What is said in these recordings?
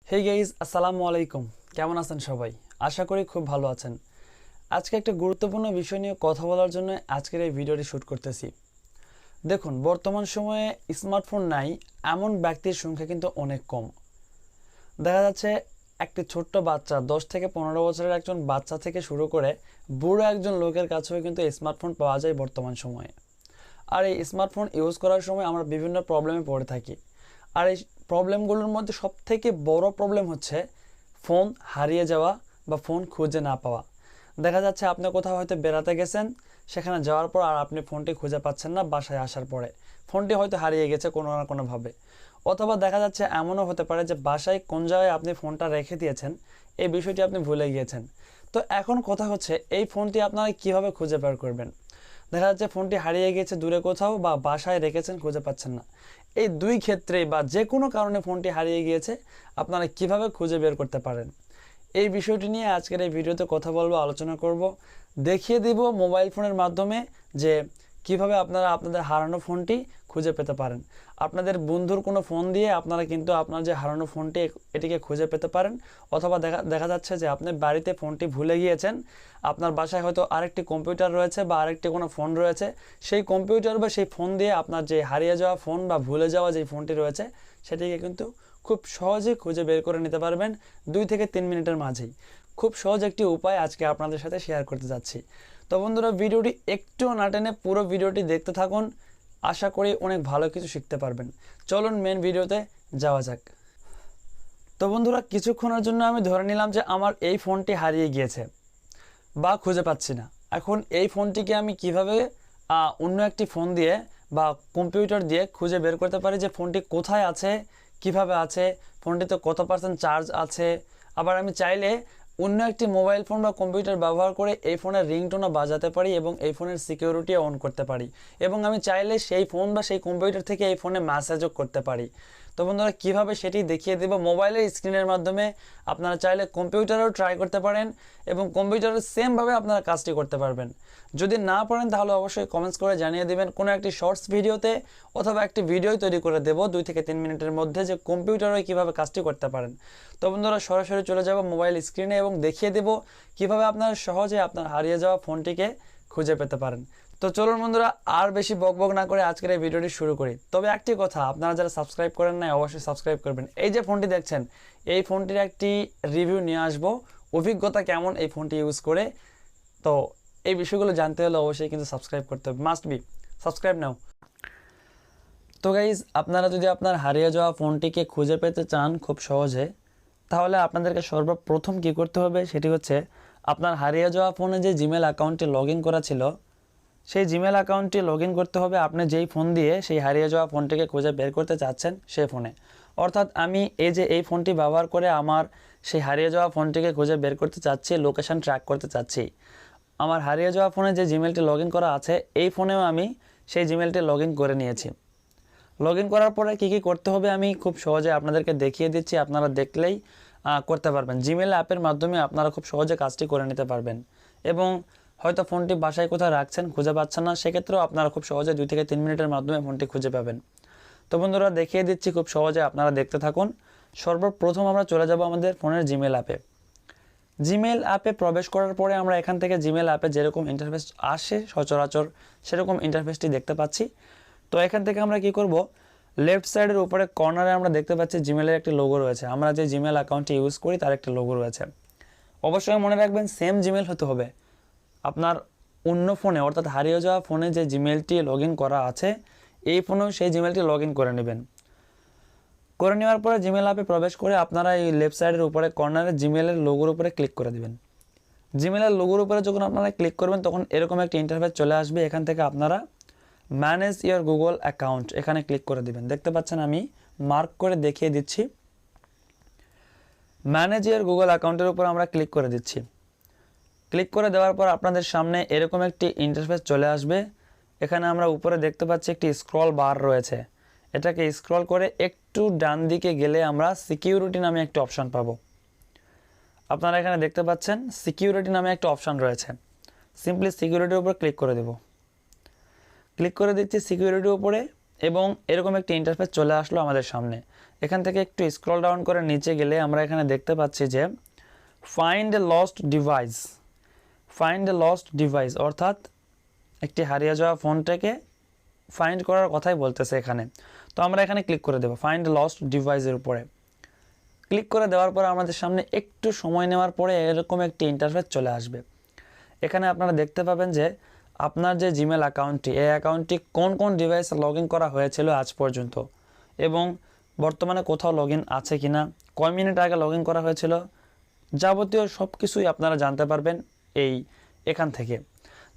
Hey guys, আসসালামু আলাইকুম। কেমন আছেন সবাই? আশা করি খুব ভালো আছেন। আজকে একটা গুরুত্বপূর্ণ বিষয় নিয়ে কথা বলার জন্য আজকের এই ভিডিওটি শ্যুট করতেছি। দেখুন, বর্তমান সময়ে স্মার্টফোন নাই এমন ব্যক্তির সংখ্যা কিন্তু অনেক কম। দেখা যাচ্ছে একটি ছোট্ট বাচ্চা 10 থেকে 15 বছরের একজন বাচ্চা থেকে শুরু করে বুড়ো একজন লোকের কাছেও কিন্তু স্মার্টফোন পাওয়া যায় বর্তমান সময়ে। আর এই স্মার্টফোন ইউজ করার সময় আমরা বিভিন্ন প্রবলেমে পড়ে থাকি। আর এই প্রবলেমগুলোর মধ্যে সবথেকে বড় প্রবলেম হচ্ছে ফোন হারিয়ে যাওয়া বা ফোন খুঁজে না পাওয়া। দেখা যাচ্ছে আপনি কোথাও হয়তো বেড়াতে গেছেন, সেখানে যাওয়ার পর আর আপনি ফোনটি খুঁজে পাচ্ছেন না। বাসায় আসার পরে ফোনটি হয়তো হারিয়ে গেছে কোনো না কোনোভাবে। অথবা দেখা যাচ্ছে এমনও হতে পারে যে বাসায় কোন জায়গায় আপনি ফোনটা রেখে দিয়েছেন, এই বিষয়টি আপনি ভুলে গিয়েছেন। তো এখন কথা হচ্ছে এই ফোনটি আপনারা কিভাবে খুঁজে বের করবেন। দেখা যাচ্ছে ফোনটি হারিয়ে গেছে দূরে কোথাও বা বাসায় রেখেছেন, খুঁজে পাচ্ছেন না। এই দুই ক্ষেত্রে বা যে কোনো কারণে ফোনটি হারিয়ে গিয়েছে, আপনারা কিভাবে খুঁজে বের করতে পারেন, এই বিষয়টি নিয়ে আজকের এই ভিডিওতে কথা বলবো, আলোচনা করব। দেখিয়ে দিব মোবাইল ফোনের মাধ্যমে যে কিভাবে আপনারা আপনাদের হারানো ফোনটি খুঁজে পেতে পারেন। আপনাদের বন্ধুর কোনো ফোন দিয়ে আপনারা কিন্তু আপনার যে হারানো ফোনটি এটিকে খুঁজে পেতে পারেন। অথবা দেখা যাচ্ছে যে আপনি বাড়িতে ফোনটি ভুলে গিয়েছেন, আপনার বাসায় হয়তো আরেকটি কম্পিউটার রয়েছে বা আরেকটি কোনো ফোন রয়েছে, সেই কম্পিউটার বা সেই ফোন দিয়ে আপনার যে হারিয়ে যাওয়া ফোন বা ভুলে যাওয়া যে ফোনটি রয়েছে সেটিকে কিন্তু খুব সহজে খুঁজে বের করে নিতে পারবেন 2 থেকে 3 মিনিটের মাঝেই। খুব সহজ একটি উপায় আজকে আপনাদের সাথে শেয়ার করতে যাচ্ছি। তো বন্ধুরা, ভিডিওটি একটু না টেনে পুরো ভিডিওটি দেখতে থাকুন। আশা করি অনেক ভালো কিছু শিখতে পারবেন। চলুন মেন ভিডিওতে যাওয়া যাক। তো বন্ধুরা, কিছুক্ষণের জন্য আমি ধরে নিলাম যে আমার এই ফোনটি হারিয়ে গিয়েছে বা খুঁজে পাচ্ছি না। এখন এই ফোনটিকে আমি কিভাবে অন্য একটি ফোন দিয়ে বা কম্পিউটার দিয়ে খুঁজে বের করতে পারি যে ফোনটি কোথায় আছে, কিভাবে আছে, ফোনটিতে কত % চার্জ আছে। আবার আমি চাইলে অন্য একটি মোবাইল ফোন বা কম্পিউটার ব্যবহার করে এই ফোনের রিংটোনও বাজাতে পারি এবং এই ফোনের সিকিউরিটিও অন করতে পারি। এবং আমি চাইলে সেই ফোন বা সেই কম্পিউটার থেকে এই ফোনে মেসেজও করতে পারি। তো বন্ধুরা, কীভাবে সেটি দেখিয়ে দেব মোবাইলের স্ক্রিনের মাধ্যমে। আপনারা চাইলে কম্পিউটারেও ট্রাই করতে পারেন এবং কম্পিউটারের সেমভাবে আপনারা কাজটি করতে পারবেন। যদি না পারেন তাহলে অবশ্যই কমেন্টস করে জানিয়ে দেবেন কোনো একটি শর্টস ভিডিওতে, অথবা একটি ভিডিও তৈরি করে দেব 2 থেকে 3 মিনিটের মধ্যে যে কম্পিউটারে কীভাবে কাজটি করতে পারেন। তো বন্ধুরা, সরাসরি চলে যাব মোবাইল স্ক্রিনে এবং দেখিয়ে দেব কিভাবে আপনারা সহজে আপনার হারিয়ে যাওয়া ফোনটিকে খুঁজে পেতে পারেন। তো চলুন বন্ধুরা, আর বেশি বকবক না করে আজকের এই ভিডিওটি শুরু করি। তবে একটি কথা, আপনারা যারা সাবস্ক্রাইব করেন না অবশ্যই সাবস্ক্রাইব করবেন। এই যে ফোনটি দেখছেন, এই ফোনটির একটি রিভিউ নিয়ে আসবো, অভিজ্ঞতা কেমন এই ফোনটি ইউজ করে। তো এই বিষয়গুলো জানতে হলে অবশ্যই কিন্তু সাবস্ক্রাইব করতে হবে, মাস্ট বি সাবস্ক্রাইব নাও। তো গাইজ, আপনারা যদি আপনার হারিয়ে যাওয়া ফোনটিকে খুঁজে পেতে চান খুব সহজে, তাহলে আপনাদেরকে সর্বপ্রথম কী করতে হবে সেটি হচ্ছে আপনার হারিয়ে যাওয়া ফোনে যে জিমেল অ্যাকাউন্টটি লগ ইন করা ছিল, সেই জিমেল অ্যাকাউন্টটি লগ ইন করতে হবে আপনি যেই ফোন দিয়ে সেই হারিয়ে যাওয়া ফোনটিকে খুঁজে বের করতে চাচ্ছেন সেই ফোনে। অর্থাৎ আমি এই ফোনটি ব্যবহার করে আমার সেই হারিয়ে যাওয়া ফোনটিকে খুঁজে বের করতে চাচ্ছি, লোকেশান ট্র্যাক করতে চাচ্ছি। আমার হারিয়ে যাওয়া ফোনে যে জিমেলটি লগ ইন করা আছে, এই ফোনেও আমি সেই জিমেলটি লগ ইন করে নিয়েছি। লগ ইন করার পরে কী কী করতে হবে আমি খুব সহজে আপনাদেরকে দেখিয়ে দিচ্ছি, আপনারা দেখলেই করতে পারবেন। জিমেল অ্যাপের মাধ্যমে আপনারা খুব সহজে কাজটি করে নিতে পারবেন। এবং হয়তো ফোনটি বাসায় কোথাও রাখছেন, খুঁজে পাচ্ছেন না, সেক্ষেত্রেও আপনারা খুব সহজে 2 থেকে 3 মিনিটের মাধ্যমে ফোনটি খুঁজে পাবেন। তো বন্ধুরা, দেখিয়ে দিচ্ছি খুব সহজে, আপনারা দেখতে থাকুন। সর্বপ্রথম আমরা চলে যাব আমাদের ফোনের জিমেল অ্যাপে। জিমেল অ্যাপে প্রবেশ করার পরে আমরা এখান থেকে জিমেল অ্যাপে যেরকম ইন্টারফেস আসে সচরাচর সেরকম ইন্টারফেসটি দেখতে পাচ্ছি। তো এখান থেকে আমরা কি করব, লেফট সাইডের উপরে কর্নারে আমরা দেখতে পাচ্ছি জিমেলের একটি লোগো রয়েছে। আমরা যে জিমেল অ্যাকাউন্টটি ইউজ করি তার একটি লোগো রয়েছে। অবশ্যই মনে রাখবেন সেম জিমেল হতে হবে। আপনার অন্য ফোনে অর্থাৎ হারিয়ে যাওয়া ফোনে যে জিমেলটি লগ ইন করা আছে, এই ফোনেও সেই জিমেলটি লগ ইন করে নেবেন। করে নেওয়ার পরে জিমেল অ্যাপে প্রবেশ করে আপনারা এই লেফট সাইডের উপরে কর্নারে জিমেলের লোগোর উপরে ক্লিক করে দেবেন। জিমেলের লোগোর উপরে যখন আপনারা ক্লিক করবেন তখন এরকম একটি ইন্টারফেস চলে আসবে। এখান থেকে আপনারা ম্যানেজ ইওর গুগল অ্যাকাউন্ট এখানে ক্লিক করে দেবেন। দেখতে পাচ্ছেন আমি মার্ক করে দেখিয়ে দিচ্ছি। ম্যানেজ ইওর গুগল অ্যাকাউন্টের উপর আমরা ক্লিক করে দিচ্ছি। ক্লিক করে দেওয়ার পর আপনাদের সামনে এরকম একটি ইন্টারফেস চলে আসবে। এখানে আমরা উপরে দেখতে পাচ্ছি একটি স্ক্রল বার রয়েছে। এটাকে স্ক্রল করে একটু ডান দিকে গেলে আমরা সিকিউরিটি নামে একটি অপশান পাবো। আপনারা এখানে দেখতে পাচ্ছেন সিকিউরিটি নামে একটা অপশান রয়েছে। সিম্পলি সিকিউরিটির উপর ক্লিক করে দেব। ক্লিক করে দিচ্ছি সিকিউরিটির উপরে এবং এরকম একটি ইন্টারফেস চলে আসলো আমাদের সামনে। এখান থেকে একটু স্ক্রল ডাউন করে নিচে গেলে আমরা এখানে দেখতে পাচ্ছি যে ফাইন্ড এ লস্ট ডিভাইস অর্থাৎ একটি হারিয়ে যাওয়া ফোনটাকে ফাইন্ড করার কথাই বলতেছে এখানে। তো আমরা এখানে ক্লিক করে দেবো ফাইন্ড লস্ট ডিভাইসের উপরে। ক্লিক করে দেওয়ার পরে আমাদের সামনে একটু সময় নেওয়ার পরে এরকম একটি ইন্টারফেস চলে আসবে। এখানে আপনারা দেখতে পাবেন যে আপনার যে জিমেল অ্যাকাউন্টটি, এই অ্যাকাউন্টটি কোন কোন ডিভাইসে লগ ইন করা হয়েছিল আজ পর্যন্ত এবং বর্তমানে কোথাও লগ ইন আছে কিনা, কয় মিনিট আগে লগ ইন করা হয়েছিল, যাবতীয় সব কিছুই আপনারা জানতে পারবেন এখান থেকে।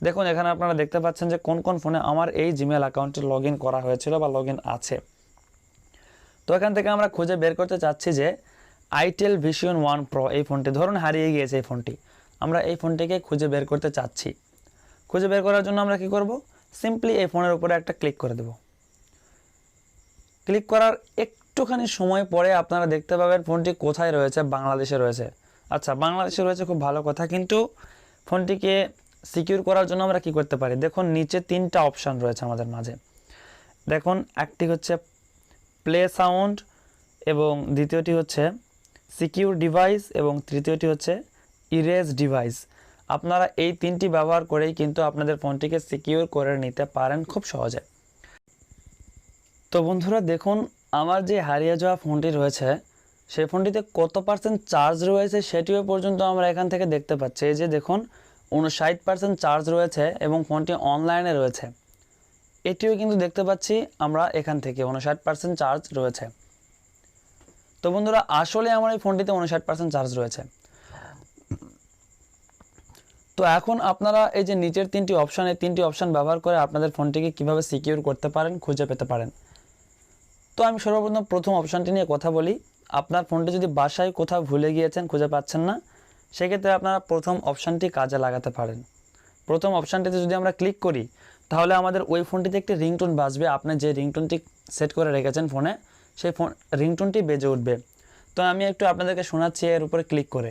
দেখুন এখানে আপনারা দেখতে পাচ্ছেন যে কোন কোন ফোনে আমার এই জিমেল অ্যাকাউন্টটি লগ ইন করা হয়েছিল বা লগ ইন আছে। তো এখান থেকে আমরা খুঁজে বের করতে চাচ্ছি যে আইটেল ভিশন 1 প্রো এই ফোনটি, ধরুন হারিয়ে গিয়েছে এই ফোনটি, আমরা এই ফোনটিকে খুঁজে বের করতে চাচ্ছি। খুঁজে বের করার জন্য আমরা কি করব, সিম্পলি এই ফোনের উপরে একটা ক্লিক করে দেব। ক্লিক করার একটুখানি সময় পরে আপনারা দেখতে পাবেন ফোনটি কোথায় রয়েছে, বাংলাদেশে রয়েছে। আচ্ছা, বাংলাদেশে রয়েছে, খুব ভালো কথা, কিন্তু ফোনটিকে সিকিউর করার জন্য আমরা কি করতে পারি, দেখুন নিচে 3টা অপশান রয়েছে আমাদের মাঝে। দেখুন একটি হচ্ছে প্লে সাউন্ড এবং দ্বিতীয়টি হচ্ছে সিকিউর ডিভাইস এবং তৃতীয়টি হচ্ছে ইরেজ ডিভাইস। আপনারা এই 3টি ব্যবহার করেই কিন্তু আপনাদের ফোনটিকে সিকিউর করে নিতে পারেন খুব সহজে। তো বন্ধুরা দেখুন আমার যে হারিয়ে যাওয়া ফোনটি রয়েছে সেই ফোনটিতে কত % চার্জ রয়েছে সেটিও পর্যন্ত আমরা এখান থেকে দেখতে পাচ্ছি। এই যে দেখুন 59% চার্জ রয়েছে এবং ফোনটি অনলাইনে রয়েছে, এটিও কিন্তু দেখতে পাচ্ছি আমরা এখান থেকে 59% চার্জ রয়েছে। তো বন্ধুরা আসলে আমার এই ফোনটিতে 59% চার্জ রয়েছে। তো এখন আপনারা এই যে নিচের 3টি অপশান, এই 3টি অপশান ব্যবহার করে আপনাদের ফোনটিকে কিভাবে সিকিউর করতে পারেন, খুঁজে পেতে পারেন। তো আমি সর্বপ্রথম প্রথম অপশানটি নিয়ে কথা বলি। আপনার ফোনটি যদি বাসায় কোথাও ভুলে গিয়েছেন, খুঁজে পাচ্ছেন না, সেক্ষেত্রে আপনারা প্রথম অপশানটি কাজে লাগাতে পারেন। প্রথম অপশানটিতে যদি আমরা ক্লিক করি তাহলে আমাদের ওই ফোনটিতে একটি রিংটোন বাজবে। আপনি যে রিংটোনটি সেট করে রেখেছেন ফোনে, সেই রিংটোনটি বেজে উঠবে। তো আমি একটু আপনাদেরকে শোনাচ্ছি এর উপরে ক্লিক করে,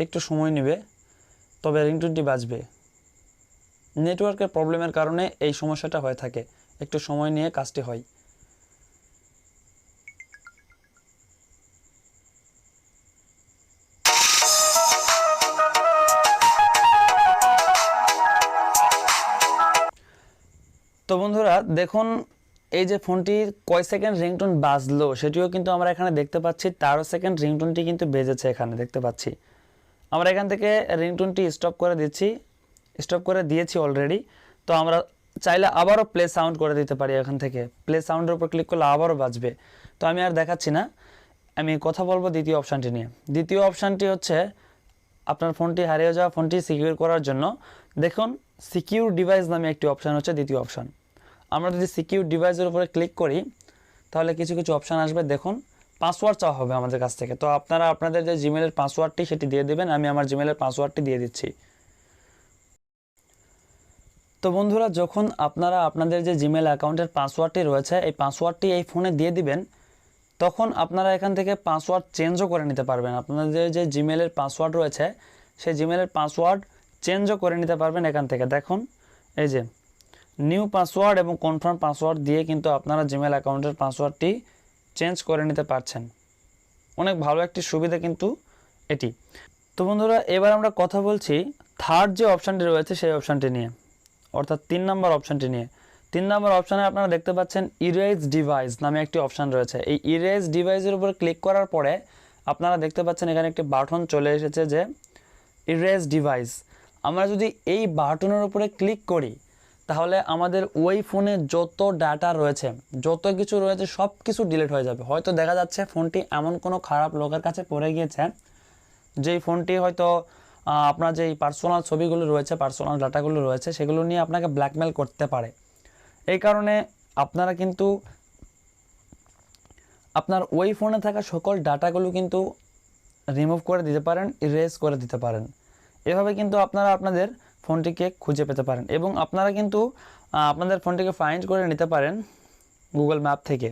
একটু সময় নেবে, তবে রিংটোনটি বাজবে। নেটওয়ার্কের প্রবলেমের কারণে এই সমস্যাটা হয়ে থাকে, একটু সময় নিয়ে কাজটি হয়। তো বন্ধুরা দেখুন এই যে ফোনটির কয় সেকেন্ড রিংটোন বাজলো সেটিও কিন্তু আমরা এখানে দেখতে পাচ্ছি। 13 সেকেন্ড রিংটোনটি কিন্তু বেজেছে, এখানে দেখতে পাচ্ছি। আমরা এখান থেকে রিংটোনটি স্টপ করে দিচ্ছি, স্টপ করে দিয়েছি অলরেডি। তো আমরা চাইলে আবারও প্লে সাউন্ড করে দিতে পারি। এখান থেকে প্লে সাউন্ডের উপর ক্লিক করলে আবারও বাজবে। তো আমি আর দেখাচ্ছি না, আমি কথা বলবো দ্বিতীয় অপশানটি নিয়ে। দ্বিতীয় অপশানটি হচ্ছে আপনার ফোনটি হারিয়ে যাওয়া ফোনটি সিকিউর করার জন্য দেখুন সিকিউর ডিভাইস নামে একটি অপশান হচ্ছে দ্বিতীয় অপশান। আমরা যদি সিকিউর ডিভাইসের উপরে ক্লিক করি তাহলে কিছু কিছু অপশান আসবে। দেখুন পাসওয়ার্ড চাওয়া হবে আমাদের কাছ থেকে। তো আপনারা আপনাদের যে জিমেলের পাসওয়ার্ডটি সেটি দিয়ে দেবেন। আমি আমার জিমেলের পাসওয়ার্ডটি দিয়ে দিচ্ছি। তো বন্ধুরা যখন আপনারা আপনাদের যে জিমেল অ্যাকাউন্টের পাসওয়ার্ডটি রয়েছে এই পাসওয়ার্ডটি এই ফোনে দিয়ে দিবেন, তখন আপনারা এখান থেকে পাসওয়ার্ড চেঞ্জও করে নিতে পারবেন। আপনাদের যে জিমেলের পাসওয়ার্ড রয়েছে সেই জিমেলের পাসওয়ার্ড চেঞ্জও করে নিতে পারবেন এখান থেকে। দেখুন এই যে নিউ পাসওয়ার্ড এবং কনফার্ম পাসওয়ার্ড দিয়ে কিন্তু আপনারা জিমেল অ্যাকাউন্টের পাসওয়ার্ডটি চেঞ্জ করে নিতে পারছেন। অনেক ভালো একটি সুবিধা কিন্তু এটি। তো বন্ধুরা এবার আমরা কথা বলছি থার্ড যে অপশানটি রয়েছে সেই অপশানটি নিয়ে, অর্থাৎ 3 নম্বর অপশানটি নিয়ে। 3 নম্বর অপশানে আপনারা দেখতে পাচ্ছেন ইরেজ ডিভাইস নামে একটি অপশান রয়েছে। এই ইরেজ ডিভাইসের উপর ক্লিক করার পরে আপনারা দেখতে পাচ্ছেন এখানে একটি বাটন চলে এসেছে যে ইরেজ ডিভাইস। আমরা যদি এই বাটনের উপরে ক্লিক করি তাহলে আমাদের ওই ফোনে যত ডাটা রয়েছে, যত কিছু রয়েছে সব কিছু ডিলিট হয়ে যাবে। হয়তো দেখা যাচ্ছে ফোনটি এমন কোনো খারাপ লোকের কাছে পড়ে গিয়েছে যেই ফোনটি হয়তো আপনার যেই পার্সোনাল ছবিগুলো রয়েছে, পার্সোনাল ডাটাগুলো রয়েছে সেগুলো নিয়ে আপনাকে ব্ল্যাকমেল করতে পারে। এই কারণে আপনারা কিন্তু আপনার ওই ফোনে থাকা সকল ডাটাগুলো কিন্তু রিমুভ করে দিতে পারেন, ইরেজ করে দিতে পারেন। এভাবে কিন্তু আপনারা আপনাদের ফোনটিকে খুঁজে পেতে পারেন এবং আপনারা কিন্তু আপনাদের ফোনটিকে ফাইন্ড করে নিতে পারেন গুগল ম্যাপ থেকে।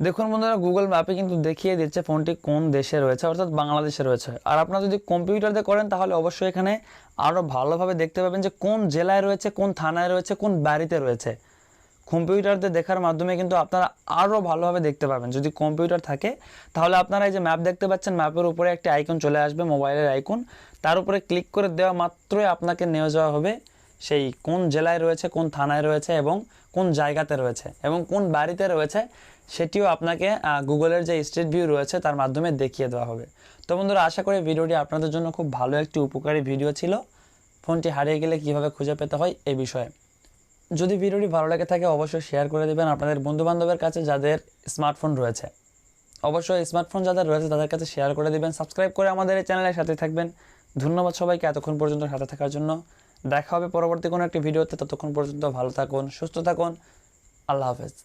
দেখুন বন্ধুরা, গুগল ম্যাপে কিন্তু দেখিয়ে দিচ্ছে ফোনটি কোন দেশে রয়েছে, অর্থাৎ বাংলাদেশে রয়েছে। আর আপনারা যদি কম্পিউটার দিয়ে করেন তাহলে অবশ্যই এখানে আরও ভালোভাবে দেখতে পাবেন যে কোন জেলায় রয়েছে, কোন থানায় রয়েছে, কোন বাড়িতে রয়েছে। কম্পিউটার দিয়ে দেখার মাধ্যমে কিন্তু আপনারা আরও ভালোভাবে দেখতে পাবেন। যদি কম্পিউটার থাকে তাহলে আপনারা এই যে ম্যাপ দেখতে পাচ্ছেন, ম্যাপের উপরে একটি আইকন চলে আসবে, মোবাইলের আইকন, তার উপরে ক্লিক করে দেওয়া মাত্রই আপনাকে নিয়ে যাওয়া হবে সেই কোন জেলায় রয়েছে, কোন থানায় রয়েছে এবং কোন জায়গাতে রয়েছে এবং কোন বাড়িতে রয়েছে, সেটিও আপনাকে গুগলের যে স্ট্রিট ভিউ রয়েছে তার মাধ্যমে দেখিয়ে দেওয়া হবে। তো বন্ধুরা, আশা করি ভিডিওটি আপনাদের জন্য খুব ভালো একটি উপকারী ভিডিও ছিল, ফোনটি হারিয়ে গেলে কীভাবে খুঁজে পেতে হয় এই বিষয়ে। যদি ভিডিওটি ভালো লাগে থাকে অবশ্যই শেয়ার করে দেবেন আপনাদের বন্ধুবান্ধবের কাছে যাদের স্মার্টফোন রয়েছে। অবশ্যই স্মার্টফোন যাদের রয়েছে তাদের কাছে শেয়ার করে দেবেন, সাবস্ক্রাইব করে আমাদের এই চ্যানেলের সাথে থাকবেন। ধন্যবাদ সবাইকে এতক্ষণ পর্যন্ত সাথে থাকার জন্য। দেখা হবে পরবর্তী কোনো একটি ভিডিওতে, ততক্ষণ পর্যন্ত ভালো থাকুন, সুস্থ থাকুন। আল্লাহ হাফেজ।